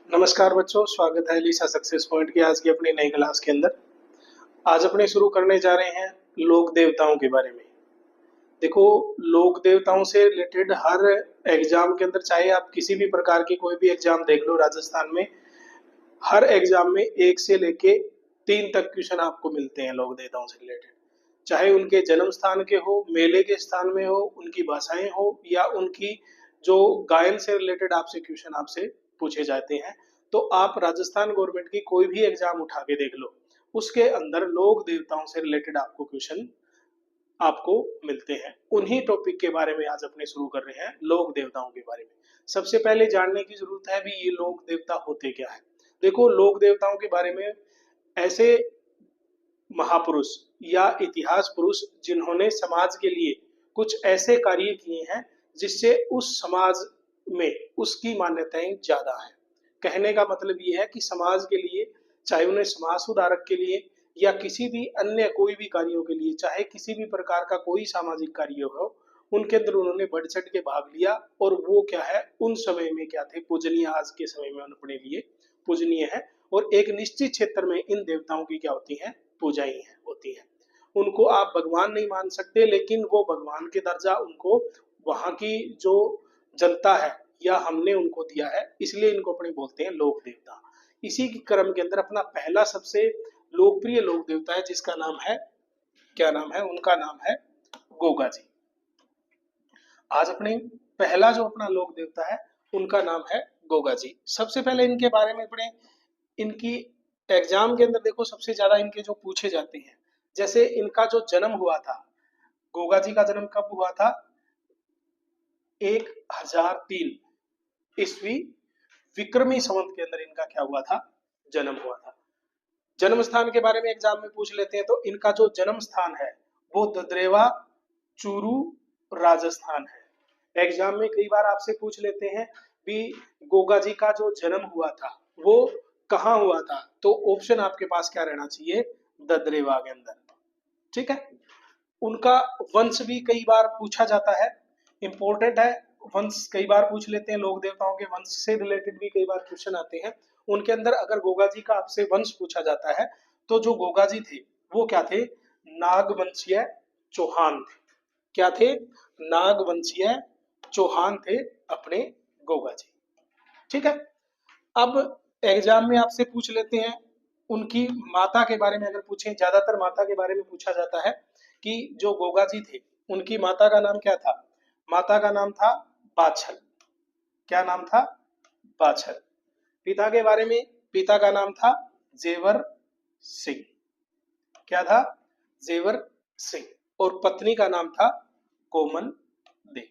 नमस्कार बच्चों, स्वागत है लीसा सक्सेस पॉइंट की आज की अपनी नई क्लास के अंदर। आज अपने शुरू करने जा रहे हैं लोक देवताओं के बारे में। देखो, लोक देवताओं से रिलेटेड हर एग्जाम के अंदर, चाहे आप किसी भी प्रकार की कोई भी एग्जाम देख लो राजस्थान में, हर एग्जाम में 1 से लेके 3 तक क्वेश्चन आपको मिलते हैं लोक देवताओं से रिलेटेड। चाहे उनके जन्म स्थान के हो, मेले के स्थान में हो, उनकी भाषाएं हो, या उनकी जो गायन से रिलेटेड आपसे क्वेश्चन आपसे पूछे जाते हैं। तो आप राजस्थान गवर्नमेंट की कोई भी एग्जाम उठा के देख लो, उसके अंदर लोक देवताओं से रिलेटेड आपको क्वेश्चन आपको मिलते हैं। उन्हीं टॉपिक के बारे में आज अपने शुरू कर रहे हैं, लोक देवताओं के बारे में। सबसे पहले जानने की जरूरत है भी ये लोक देवता होते क्या है। देखो, लोक देवताओं के बारे में ऐसे महापुरुष या इतिहास पुरुष जिन्होंने समाज के लिए कुछ ऐसे कार्य किए हैं जिससे उस समाज में उसकी मान्यताएं ज्यादा है। कहने का मतलब ये है कि समाज के लिए, चाहे उन्हें समाज सुधारक के लिए या किसी भी अन्य कोई भी कार्यों के लिए, चाहे किसी भी प्रकार का कोई सामाजिक कार्य हो, उनके अंदर उन्होंने बढ़ चढ़ के भाग लिया। और वो क्या है, उन समय में क्या थे, पूजनीय, आज के समय में अपने लिए पूजनीय है। और एक निश्चित क्षेत्र में इन देवताओं की क्या होती है, पूजाएं होती है। उनको आप भगवान नहीं मान सकते, लेकिन वो भगवान के दर्जा उनको वहां की जो जनता है या हमने उनको दिया है, इसलिए इनको अपने बोलते हैं लोक देवता। इसी के क्रम के अंदर अपना पहला सबसे लोकप्रिय लोक देवता है जिसका नाम है, क्या नाम है, उनका नाम है गोगा जी। आज अपने पहला जो अपना लोक देवता है उनका नाम है गोगा जी। सबसे पहले इनके बारे में अपने, इनकी एग्जाम के अंदर देखो सबसे ज्यादा इनके जो पूछे जाते हैं, जैसे इनका जो जन्म हुआ था, गोगा जी का जन्म कब हुआ था, 1003 ईस्वी विक्रमी संवत के अंदर इनका क्या हुआ था, जन्म हुआ था। जन्म स्थान के बारे में एग्जाम में पूछ लेते हैं, तो इनका जो जन्म स्थान है वो ददरेवा चूरू राजस्थान है। एग्जाम में कई बार आपसे पूछ लेते हैं भी गोगा जी का जो जन्म हुआ था वो कहाँ हुआ था, तो ऑप्शन आपके पास क्या रहना चाहिए, ददरेवा के अंदर। ठीक है। उनका वंश भी कई बार पूछा जाता है, इंपॉर्टेंट है। वंश कई बार पूछ लेते हैं, लोक देवताओं के वंश से रिलेटेड भी कई बार क्वेश्चन आते हैं। उनके अंदर अगर गोगा जी का आपसे वंश पूछा जाता है, तो जो गोगा जी थे वो क्या थे, नागवंशीय चौहान थे। क्या थे, नागवंशीय चौहान थे अपने गोगा जी। ठीक है। अब एग्जाम में आपसे पूछ लेते हैं उनकी माता के बारे में। अगर पूछें, ज्यादातर माता के बारे में पूछा जाता है कि जो गोगा जी थे उनकी माता का नाम क्या था। माता का नाम था बाछल। क्या नाम था, बाछल। पिता के बारे में, पिता का नाम था जेवर सिंह। क्या था, जेवर सिंह। और पत्नी का नाम था कोमल दे।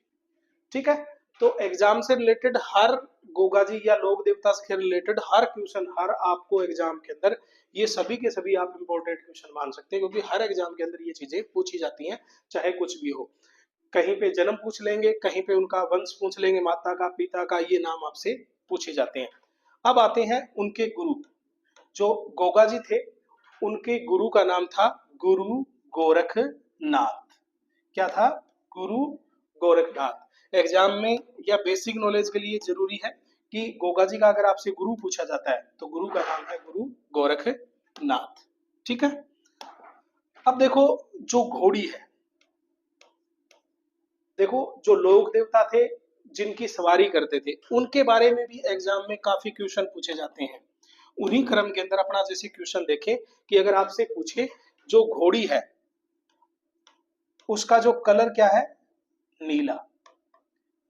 ठीक है। तो एग्जाम से रिलेटेड हर, गोगा जी या लोक देवता से रिलेटेड हर क्वेश्चन, हर आपको एग्जाम के अंदर ये सभी के सभी आप इंपॉर्टेंट क्वेश्चन मान सकते हैं, क्योंकि हर एग्जाम के अंदर ये चीजें पूछी जाती हैं, चाहे कुछ भी हो। कहीं पे जन्म पूछ लेंगे, कहीं पे उनका वंश पूछ लेंगे, माता का, पिता का, ये नाम आपसे पूछे जाते हैं। अब आते हैं उनके गुरु। जो गोगा जी थे उनके गुरु का नाम था गुरु गोरखनाथ। क्या था, गुरु गोरखनाथ। एग्जाम में या बेसिक नॉलेज के लिए जरूरी है कि गोगा जी का अगर आपसे गुरु पूछा जाता है तो गुरु का नाम है गुरु गोरखनाथ। ठीक है। अब देखो, जो घोड़ी है, देखो जो लोक देवता थे जिनकी सवारी करते थे, उनके बारे में भी एग्जाम में काफी क्वेश्चन पूछे जाते हैं। उन्हीं क्रम के अंदर अपना जैसे क्वेश्चन देखें कि अगर आपसे पूछे जो घोड़ी है उसका जो कलर क्या है, नीला।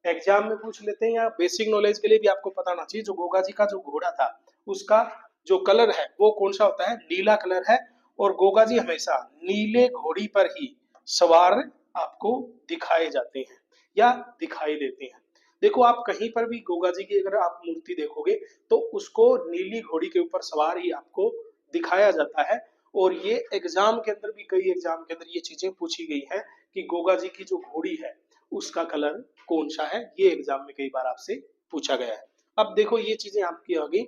एग्जाम में पूछ लेते हैं, या बेसिक नॉलेज के लिए भी आपको पता होना चाहिए, जो गोगा जी का जो घोड़ा था उसका जो कलर है वो कौन सा होता है, नीला कलर है। और गोगा जी हमेशा नीले घोड़ी पर ही सवार आपको दिखाए जाते हैं या दिखाई देते हैं। देखो, आप कहीं पर भी गोगा जी की अगर आप मूर्ति देखोगे तो उसको नीली घोड़ी के ऊपर सवार ही आपको दिखाया जाता है। और ये एग्जाम के अंदर भी, कई एग्जाम के अंदर ये चीजें पूछी गई है कि गोगा जी की जो घोड़ी है उसका कलर कौन सा है, ये एग्जाम में कई बार आपसे पूछा गया है। अब देखो, ये चीजें आपकी आ गई,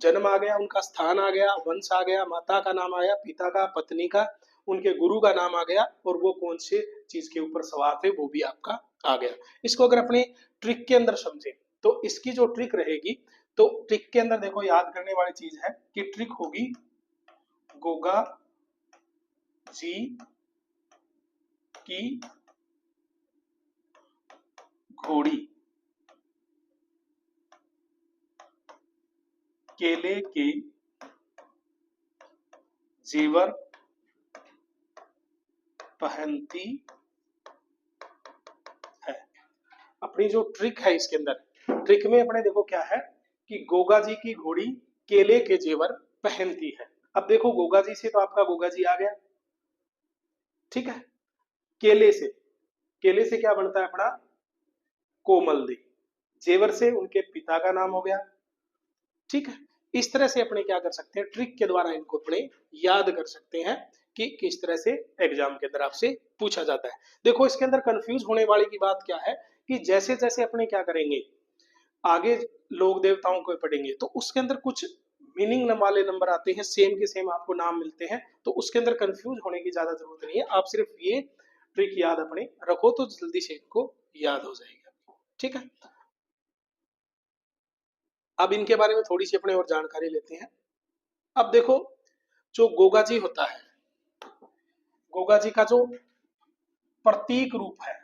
जन्म आ गया, उनका स्थान आ गया, वंश आ गया, माता का नाम आया, पिता का, पत्नी का, उनके गुरु का नाम आ गया, और वो कौन से चीज के ऊपर सवार थे वो भी आपका आ गया। इसको अगर अपने ट्रिक के अंदर समझे तो इसकी जो ट्रिक रहेगी, तो ट्रिक के अंदर देखो याद करने वाली चीज है कि ट्रिक होगी गोगा जी की घोड़ी केले के जेवर पहनती है। अपनी जो ट्रिक है इसके अंदर, ट्रिक में अपने देखो क्या है कि गोगा जी की घोड़ी केले के जेवर पहनती है। अब देखो गोगा जी से तो आपका गोगा जी आ गया, ठीक है। केले से, केले से क्या बनता है अपना कोमल दी, जेवर से उनके पिता का नाम हो गया, ठीक है। इस तरह से अपने क्या कर सकते हैं, ट्रिक के द्वारा इनको अपने याद कर सकते हैं कि किस तरह से एग्जाम के अंदर आपसे पूछा जाता है। देखो इसके अंदर कंफ्यूज होने वाली की बात क्या है कि जैसे जैसे अपने क्या करेंगे आगे लोक देवताओं को पढ़ेंगे तो उसके अंदर कुछ मीनिंग वाले नंबर आते हैं, सेम के सेम आपको नाम मिलते हैं, तो उसके अंदर कंफ्यूज होने की ज्यादा जरूरत नहीं है। आप सिर्फ ये ट्रिक याद अपने रखो तो जल्दी से इनको याद हो जाएगा, ठीक है। अब इनके बारे में थोड़ी सी अपने और जानकारी लेते हैं। अब देखो जो गोगा जी होता है, गोगा जी का जो प्रतीक रूप है,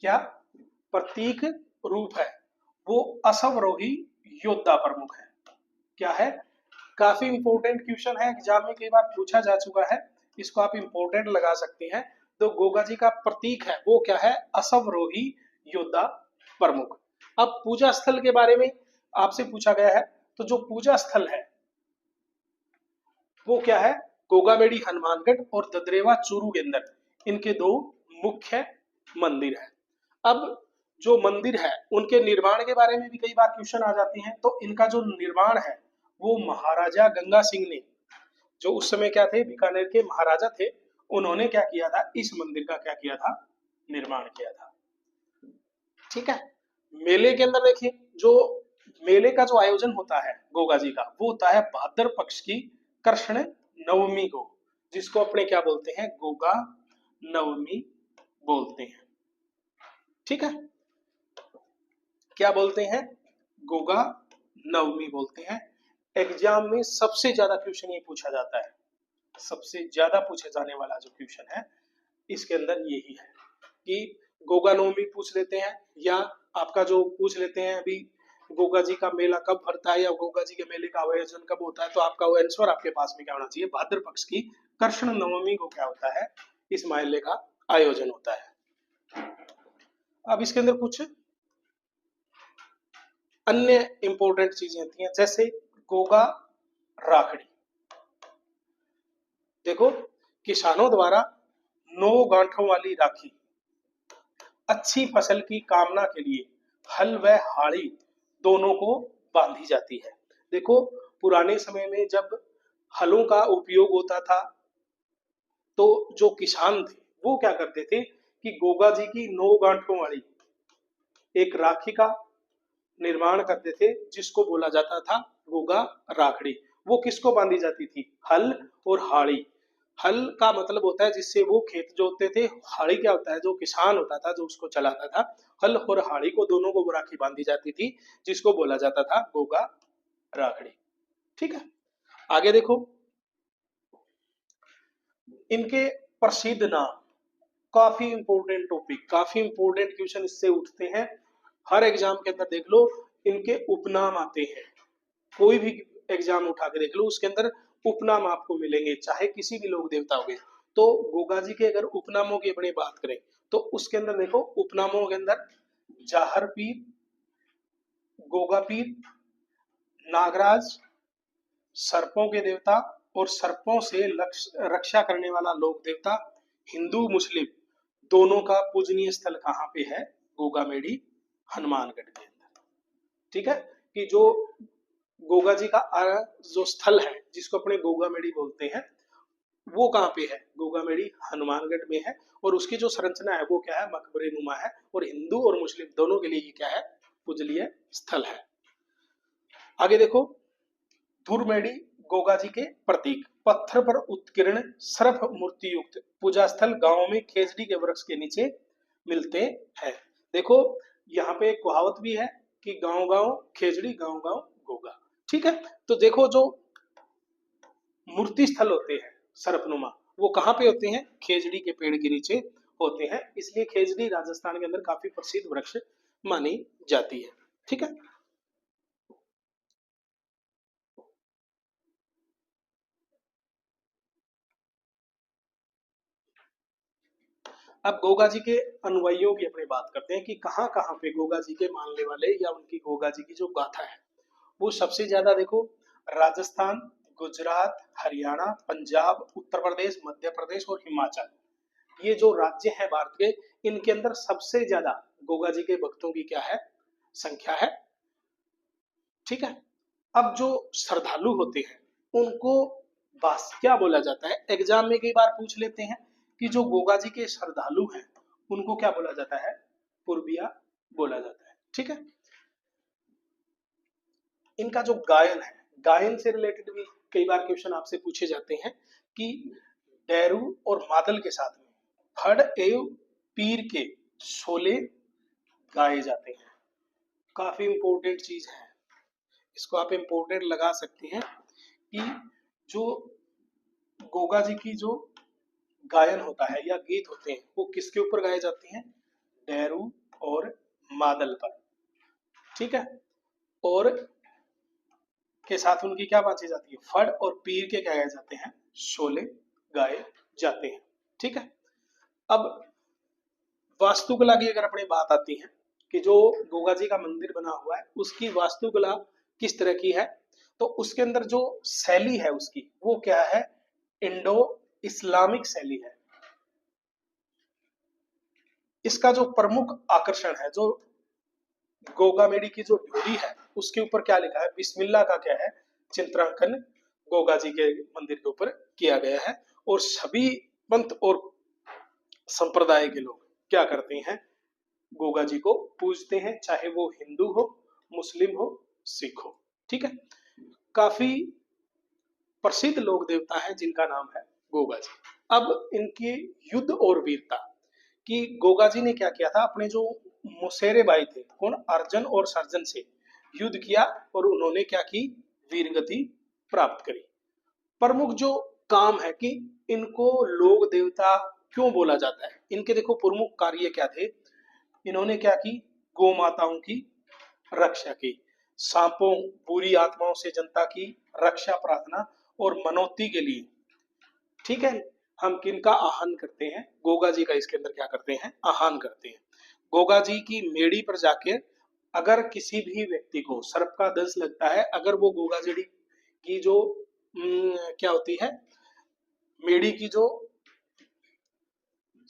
क्या प्रतीक रूप है, वो अश्वरोही योद्धा प्रमुख है। क्या है, काफी इंपॉर्टेंट क्वेश्चन है, एग्जाम में कई बार पूछा जा चुका है, इसको आप इंपॉर्टेंट लगा सकते हैं। तो गोगा जी का प्रतीक है वो क्या है, अश्वरोही योद्धा प्रमुख। अब पूजा स्थल के बारे में आपसे पूछा गया है, तो जो पूजा स्थल है वो क्या है, गोगामेडी हनुमानगढ़ और ददरेवा चूरू के अंदर इनके दो मुख्य मंदिर है। अब जो मंदिर है उनके निर्माण के बारे में भी कई बार क्वेश्चन आ जाते हैं, तो इनका जो निर्माण है वो महाराजा गंगा सिंह ने, जो उस समय क्या थे बीकानेर के महाराजा थे, उन्होंने क्या किया था, इस मंदिर का क्या किया था, निर्माण किया था, ठीक है। मेले के अंदर देखिए, जो मेले का जो आयोजन होता है गोगा जी का, वो होता है भाद्र पक्ष की कृष्ण नवमी को, जिसको अपने क्या बोलते हैं, गोगा नवमी बोलते हैं, ठीक है। क्या बोलते हैं, गोगा नवमी बोलते हैं। एग्जाम में सबसे ज्यादा क्वेश्चन ये पूछा जाता है, सबसे ज्यादा पूछे जाने वाला जो क्वेश्चन है इसके अंदर यही है कि गोगा नवमी पूछ लेते हैं, या आपका जो पूछ लेते हैं अभी गोगा जी का मेला कब भरता है या गोगा जी के मेले का आयोजन कब होता है, तो आपका वो आंसर आपके पास में क्या होना चाहिए, भाद्र पक्ष की कृष्ण नवमी को क्या होता है, इस मेले का आयोजन होता है। अब इसके अंदर कुछ अन्य इंपॉर्टेंट चीजें होती हैं, जैसे गोगा राखड़ी। देखो किसानों द्वारा 9 गांठों वाली राखी अच्छी फसल की कामना के लिए हल व हाड़ी दोनों को बांधी जाती है। देखो पुराने समय में जब हलों का उपयोग होता था तो जो किसान थे वो क्या करते थे कि गोगा जी की 9 गांठों वाली एक राखी का निर्माण करते थे, जिसको बोला जाता था गोगा राखड़ी। वो किसको बांधी जाती थी, हल और हाड़ी। हल का मतलब होता है जिससे वो खेत जोतते थे, हाड़ी क्या होता है, जो किसान होता था जो उसको चलाता था। हल और हाड़ी को दोनों को राखी बांधी जाती थी, जिसको बोला जाता था गोगा राखड़ी, ठीक है। आगे देखो इनके प्रसिद्ध नाम, काफी इंपॉर्टेंट टॉपिक, काफी इंपॉर्टेंट क्वेश्चन इससे उठते हैं हर एग्जाम के अंदर। देख लो इनके उपनाम आते हैं, कोई भी एग्जाम उठा के देख लो उसके अंदर उपनाम आपको मिलेंगे, चाहे किसी भी लोक देवता हो गए। तो गोगा जी के अगर उपनामों की अपनी बात करें तो उसके अंदर देखो उपनामों के अंदर जाहर पीर, गोगा पीर, नागराज, सर्पों के देवता और सर्पों से रक्षा करने वाला लोक देवता, हिंदू मुस्लिम दोनों का पूजनीय स्थल कहाँ पे है, गोगामेडी हनुमानगढ़ के अंदर, ठीक है। कि जो गोगा जी का जो स्थल है जिसको अपने गोगामेडी बोलते हैं वो कहाँ पे है, गोगामेडी हनुमानगढ़ में है, और उसकी जो संरचना है वो क्या है, मकबरे नुमा है, और हिंदू और मुस्लिम दोनों के लिए ये क्या है, पूजनीय स्थल है। आगे देखो धुरमेडी गोगा जी के प्रतीक, पत्थर पर उत्कीर्ण सर्प मूर्ति युक्त पूजा स्थल गांव में खेजड़ी के वृक्ष के नीचे मिलते हैं। देखो यहाँ पे एक कहावत भी है कि गांव गांव खेजड़ी गांव गांव गोगा। ठीक है, तो देखो जो मूर्ति स्थल होते हैं सर्पनुमा, वो कहाँ पे होते हैं? खेजड़ी के पेड़ के नीचे होते हैं, इसलिए खेजड़ी राजस्थान के अंदर काफी प्रसिद्ध वृक्ष मानी जाती है। ठीक है, अब गोगा जी के अनुयायियों की अपनी बात करते हैं कि कहाँ कहाँ पे गोगा जी के मानने वाले या उनकी गोगा जी की जो गाथा है वो सबसे ज्यादा देखो राजस्थान, गुजरात, हरियाणा, पंजाब, उत्तर प्रदेश, मध्य प्रदेश और हिमाचल, ये जो राज्य है भारत के, इनके अंदर सबसे ज्यादा गोगा जी के भक्तों की क्या है? संख्या है। ठीक है, अब जो श्रद्धालु होते हैं उनको बस क्या बोला जाता है? एग्जाम में कई बार पूछ लेते हैं कि जो गोगा जी के श्रद्धालु हैं उनको क्या बोला जाता है? पूर्विया बोला जाता है। ठीक है, इनका जो गायन है, गायन से रिलेटेड भी कई बार क्वेश्चन आपसे पूछे जाते हैं कि डैरू और मादल के साथ में फड़ एवं पीर के शोले गाए जाते हैं। काफी इंपॉर्टेंट चीज है, इसको आप इंपॉर्टेंट लगा सकते हैं कि जो गोगा जी की जो गायन होता है या गीत होते हैं वो किसके ऊपर गाए जाते हैं? डैरू और मादल पर। ठीक है, और के साथ उनकी क्या बांची जाती है? फड़ और पीर के क्या गाए जाते हैं? शोले गाए जाते हैं। ठीक है, अब वास्तुकला की अगर अपनी बात आती है कि जो गोगा जी का मंदिर बना हुआ है उसकी वास्तुकला किस तरह की है, तो उसके अंदर जो शैली है उसकी वो क्या है? इंडो इस्लामिक शैली है। इसका जो प्रमुख आकर्षण है, जो गोगा मेडी की जो ड्योढ़ी है उसके ऊपर क्या लिखा है? बिस्मिल्लाह का क्या है? चित्रांकन गोगा जी के मंदिर के ऊपर किया गया है। और सभी पंथ और संप्रदाय के लोग क्या करते हैं? गोगा जी को पूजते हैं, चाहे वो हिंदू हो, मुस्लिम हो, सिख हो। ठीक है, काफी प्रसिद्ध लोक देवता है जिनका नाम है गोगा जी। अब इनकी युद्ध और वीरता कि गोगा जी ने क्या किया था? अपने जो मुसेरे भाई थे, कौन? अर्जन और सर्जन से युद्ध किया और उन्होंने क्या की? वीरगति प्राप्त करी। प्रमुख जो काम है कि इनको लोक देवता क्यों बोला जाता है? इनके देखो प्रमुख कार्य क्या थे? इन्होंने क्या की? गौ माताओं की रक्षा की, सांपों बुरी आत्माओं से जनता की रक्षा प्रार्थना और मनोती के लिए। ठीक है, हम किन का आह्वान करते हैं? गोगा जी का इसके अंदर क्या करते हैं? आह्वान करते हैं। गोगा जी की मेड़ी पर जाके अगर किसी भी व्यक्ति को सर्प का दंश लगता है, अगर वो गोगा जी की जो क्या होती है, मेड़ी की जो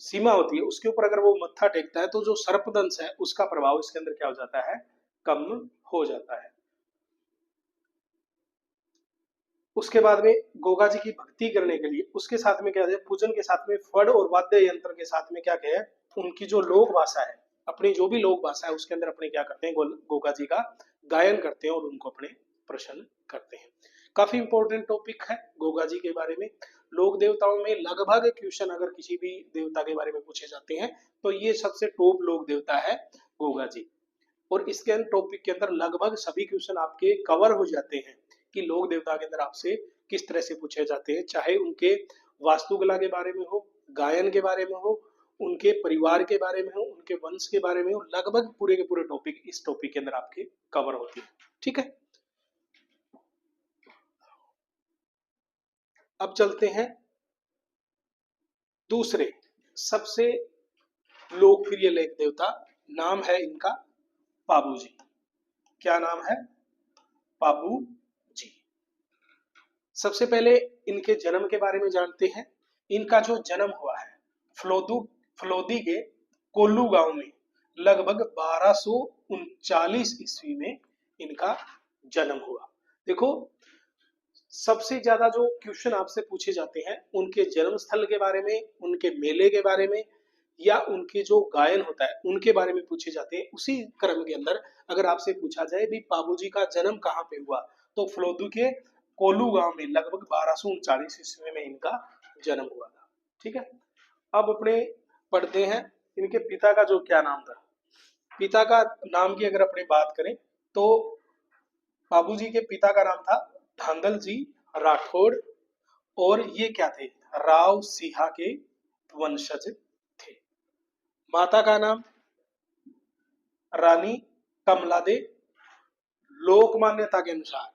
सीमा होती है उसके ऊपर अगर वो मत्था टेकता है तो जो सर्पदंश है उसका प्रभाव इसके अंदर क्या हो जाता है? कम हो जाता है। उसके बाद में गोगा जी की भक्ति करने के लिए उसके साथ में क्या है? पूजन के साथ में फड़ और वाद्य यंत्र के साथ में क्या है? उनकी जो लोक भाषा है, अपनी जो भी लोक भाषा है उसके अंदर अपने क्या करते हैं? गोगा जी का गायन करते हैं और उनको अपने प्रसन्न करते हैं। काफी इंपॉर्टेंट टॉपिक है गोगा जी के बारे में। लोक देवताओं में लगभग क्वेश्चन अगर किसी भी देवता के बारे में पूछे जाते हैं तो ये सबसे टॉप लोक देवता है गोगा जी। और इसके अंदर टॉपिक के अंदर लगभग सभी क्वेश्चन आपके कवर हो जाते हैं कि लोक देवता के अंदर आपसे किस तरह से पूछे जाते हैं, चाहे उनके वास्तुकला के बारे में हो, गायन के बारे में हो, उनके परिवार के बारे में हो, उनके वंश के बारे में हो, लगभग पूरे के पूरे टॉपिक इस टॉपिक के अंदर आपके कवर होते हैं। ठीक है, अब चलते हैं दूसरे सबसे लोकप्रिय लेख देवता, नाम है इनका पाबू जी। क्या नाम है? पाबू जी। सबसे पहले इनके जन्म के बारे में जानते हैं। इनका जो जन्म हुआ है फलोदी के कोल्लू गांव में लगभग 1239 ईस्वी में इनका जन्म हुआ। देखो सबसे ज्यादा जो क्वेश्चन आपसे पूछे जाते हैं उनके जन्म स्थल के बारे में, उनके मेले के बारे में या उनके जो गायन होता है उनके बारे में पूछे जाते हैं। उसी क्रम के अंदर अगर आपसे पूछा जाए भी बाबू जी का जन्म कहाँ पे हुआ, तो फलोदू के कोलू गांव में लगभग 1239 ईस्वी में इनका जन्म हुआ था। ठीक है, अब अपने पढ़ते हैं इनके पिता का जो क्या नाम था। पिता का नाम की अगर अपनी बात करें तो बाबूजी के पिता का नाम था धांधल जी राठौड़, और ये क्या थे, राव सिंहा के वंशज थे। माता का नाम रानी कमला दे, लोक मान्यता के अनुसार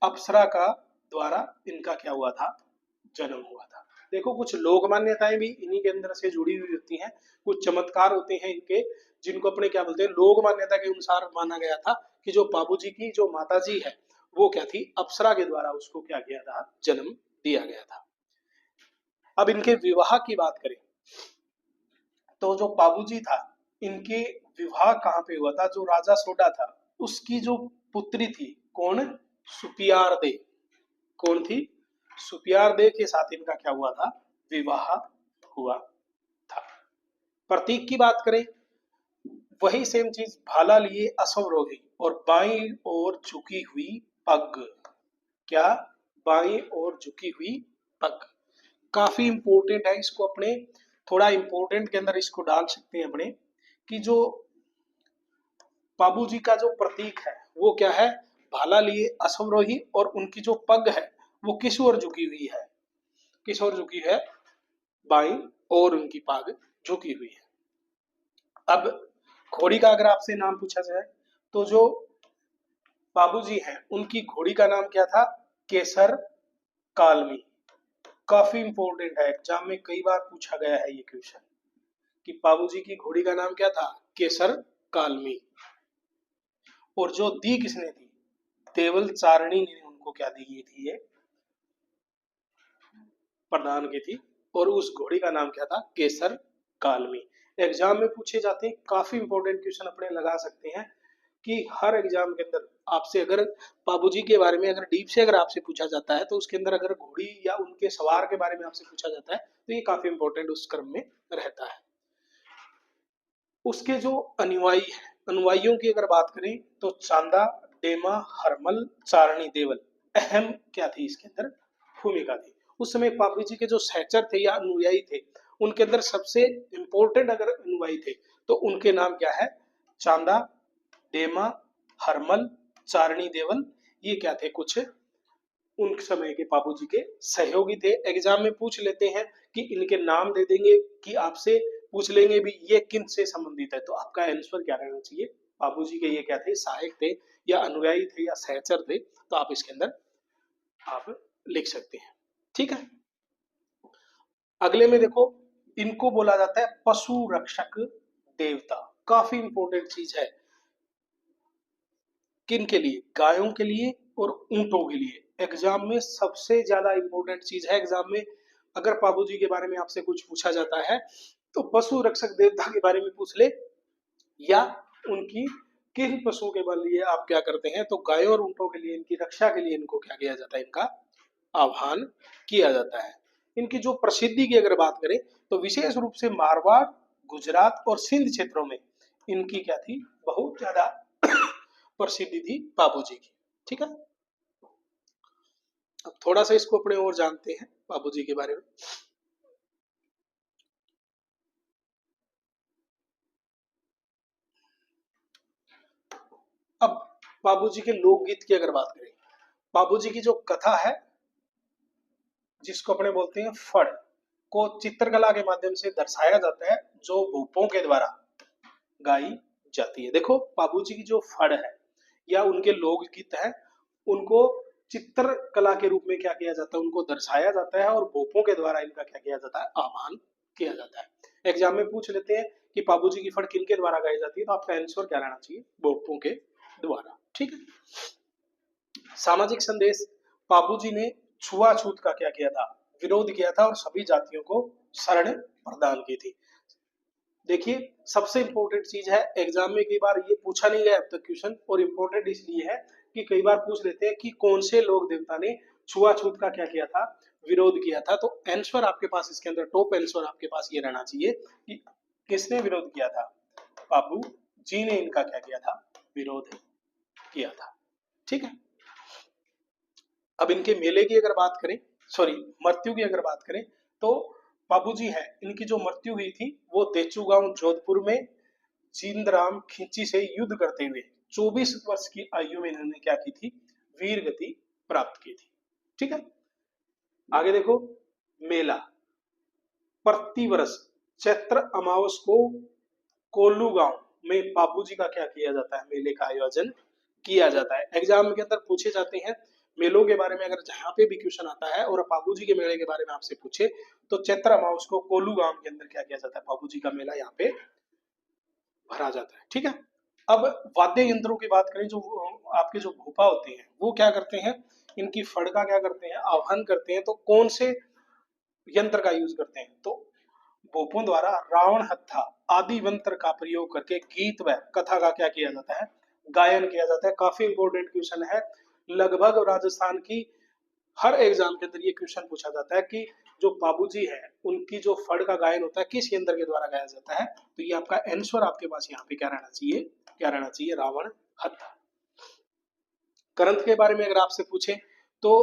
अप्सरा का द्वारा इनका क्या हुआ था, जन्म हुआ था। देखो कुछ लोक मान्यताएं भी इन्हीं के अंदर से जुड़ी हुई होती हैं, कुछ चमत्कार होते हैं इनके, जिनको अपने क्या बोलते हैं, लोक मान्यता के अनुसार माना गया था कि जो बाबूजी की जो माताजी है वो क्या थी, अप्सरा के द्वारा उसको क्या किया था, जन्म दिया गया था। अब इनके विवाह की बात करें तो जो बाबूजी था, इनके विवाह कहाँ पे हुआ था, जो राजा सोडा था उसकी जो पुत्री थी, कौन, सुपियार दे, कौन थी, सुपियार दे के साथ इनका क्या हुआ था, विवाह हुआ था। प्रतीक की बात करें, वही सेम चीज, भाला लिए अश्वरोही और बाईं ओर झुकी हुई पग, क्या, बाईं ओर झुकी हुई पग, काफी इंपॉर्टेंट है, इसको अपने थोड़ा इंपॉर्टेंट के अंदर इसको डाल सकते हैं अपने, कि जो बाबूजी का जो प्रतीक है वो क्या है, भाला लिए अश्वरोही, और उनकी जो पग है वो किस ओर झुकी हुई है, किस ओर झुकी है, बाईं और उनकी पग झुकी हुई है। अब घोड़ी का अगर आपसे नाम पूछा जाए तो जो बाबूजी हैं उनकी घोड़ी का नाम क्या था, केसर कालमी, काफी इंपॉर्टेंट है, एग्जाम में कई बार पूछा गया है ये क्वेश्चन, कि बाबूजी की घोड़ी का नाम क्या था, केसर कालमी। और जो दी किसने थी, देवल चारणी ने उनको क्या दी, ये थी, ये प्रदान की थी, और उस घोड़ी का नाम क्या था, केसर कालमी। एग्जाम में पूछे जाते हैं, काफी इंपॉर्टेंट क्वेश्चन अपने लगा सकते हैं, कि हर एग्जाम के अंदर आपसे अगर बाबूजी के बारे में अगर डीप से अगर आपसे पूछा जाता है, तो उसके अंदर अगर घोड़ी या उनके सवार के बारे में आपसे पूछा जाता है तो ये काफी इंपॉर्टेंट उस क्रम में रहता है। उसके जो अनुयायी है, अनुयायियों की अगर बात करें तो चांदा, डेमा, हरमल, चारणी, देवल, अहम क्या थी इसके अंदर, भूमिका थी। उस समय बाबू जी के जो सहचर थे या अनुयायी थे, उनके अंदर सबसे इंपॉर्टेंट अगर अनुयायी थे तो उनके नाम क्या है, चांदा, डेमा, हरमल, चारणी, देवल, ये क्या थे, कुछ उन समय के बाबू जी के सहयोगी थे। एग्जाम में पूछ लेते हैं कि इनके नाम दे देंगे, कि आपसे पूछ लेंगे भी ये किन से संबंधित है, तो आपका आंसर क्या रहना चाहिए, बाबूजी के ये क्या थे, सहायक थे या अनुयायी थे या सहचर थे, तो आप इसके अंदर आप लिख सकते हैं। ठीक है, अगले में देखो, इनको बोला जाता है पशु रक्षक देवता, काफी इंपॉर्टेंट चीज है, किन के लिए, गायों के लिए और ऊंटों के लिए। एग्जाम में सबसे ज्यादा इंपॉर्टेंट चीज है, एग्जाम में अगर बाबूजी के बारे में आपसे कुछ पूछा जाता है तो पशु रक्षक देवता के बारे में पूछ ले, या उनकी किन पशुओं के लिए आप क्या करते हैं, तो गायों और ऊंटों के लिए, इनकी रक्षा के लिए इनको क्या किया जाता है, इनका आह्वान किया जाता है। इनकी जो प्रसिद्धि की अगर बात करें तो विशेष रूप से मारवाड़, गुजरात और सिंध क्षेत्रों में इनकी क्या थी, बहुत ज्यादा प्रसिद्धि थी बाबूजी की। ठीक है, अब थोड़ा सा इसको अपने और जानते हैं बाबूजी के बारे में। अब बाबूजी के लोकगीत की अगर बात करें, बाबूजी की जो कथा है जिसको अपने बोलते हैं फड़, को चित्रकला के माध्यम से दर्शाया जाता है, जो भूपों के द्वारा गाई जाती है। देखो बाबूजी की जो फड़ है या उनके लोकगीत है, उनको चित्रकला के रूप में क्या किया जाता है, उनको दर्शाया जाता है, और भूपों के द्वारा इनका क्या किया जाता है, आह्वान किया जाता है। एग्जाम में पूछ लेते हैं कि बाबूजी की फड़ किनके द्वारा गाई जाती है, तो आपका आंसर क्या रहना चाहिए, भूपों के द्वारा। ठीक है, सामाजिक संदेश, बाबूजी ने छुआछूत का क्या किया था, विरोध किया था, और सभी जातियों को शरण प्रदान की थी। देखिए सबसे इंपॉर्टेंट चीज है, एग्जाम में कई बार ये पूछा नहीं गया अब तक क्वेश्चन, और इंपॉर्टेंट इसलिए है कि कई बार पूछ लेते हैं कि कौन से लोक देवता ने छुआछूत का क्या किया था, विरोध किया था, तो आंसर आपके पास इसके अंदर टॉप आंसर आपके पास ये रहना चाहिए कि किसने विरोध किया था, बाबू जी ने इनका क्या किया था, विरोध किया था। ठीक है, अब इनके मेले की अगर बात करें, सॉरी मृत्यु की अगर बात करें, तो बाबूजी है, इनकी जो मृत्यु हुई थी वो देचू गांव जोधपुर में जींदराम खिंची से युद्ध करते हुए 24 वर्ष की आयु में इन्होंने क्या की थी, वीर गति प्राप्त की थी। ठीक है, आगे देखो, मेला प्रतिवर्ष चैत्र अमावस को कोल्लू गांव में बापूजी का क्या किया जाता है, मेले का आयोजन किया जाता है। एग्जाम के अंदर पूछे जाते हैं मेलों के बारे में, अगर जहां पे भी क्वेश्चन आता है और बापूजी के मेले के बारे में आपसे पूछे तो चैत्र अमावस को कोल्लू गांव के अंदर क्या किया जाता है, बापूजी का मेला यहाँ पे भरा जाता है। ठीक है, अब वाद्य यंत्रों की बात करें, जो आपके जो भोपा होते हैं वो क्या करते हैं, इनकी फड़ का क्या करते हैं, आह्वान करते हैं, तो कौन से यंत्र का यूज करते हैं, तो भोपों द्वारा रावण हत्था आदि मंत्र का प्रयोग करके गीत व कथा का क्या किया जाता है, गायन किया जाता है। काफी इंपॉर्टेंट क्वेश्चन है, लगभग राजस्थान की हर एग्जाम के अंदर ये क्वेश्चन पूछा जाता है कि जो बाबूजी है उनकी जो फड़ का गायन होता है किस यंत्र के द्वारा गाया जाता है, तो ये आपका आंसर आपके पास यहाँ पे क्या रहना चाहिए, क्या रहना चाहिए, रावण हत्था। ग्रंथ के बारे में अगर आपसे पूछे तो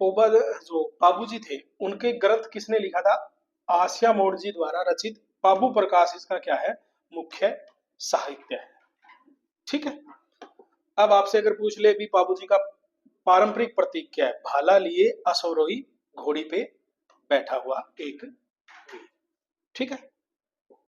पोबा जो बाबूजी थे उनके ग्रंथ किसने लिखा था, आसिया मोड़जी द्वारा रचित बाबू प्रकाश इसका क्या है, मुख्य साहित्य है। ठीक है, अब आपसे अगर पूछ ले भी बाबूजी का पारंपरिक प्रतीक क्या है, भाला लिए अश्वरोही घोड़ी पे बैठा हुआ एक वीर। ठीक है,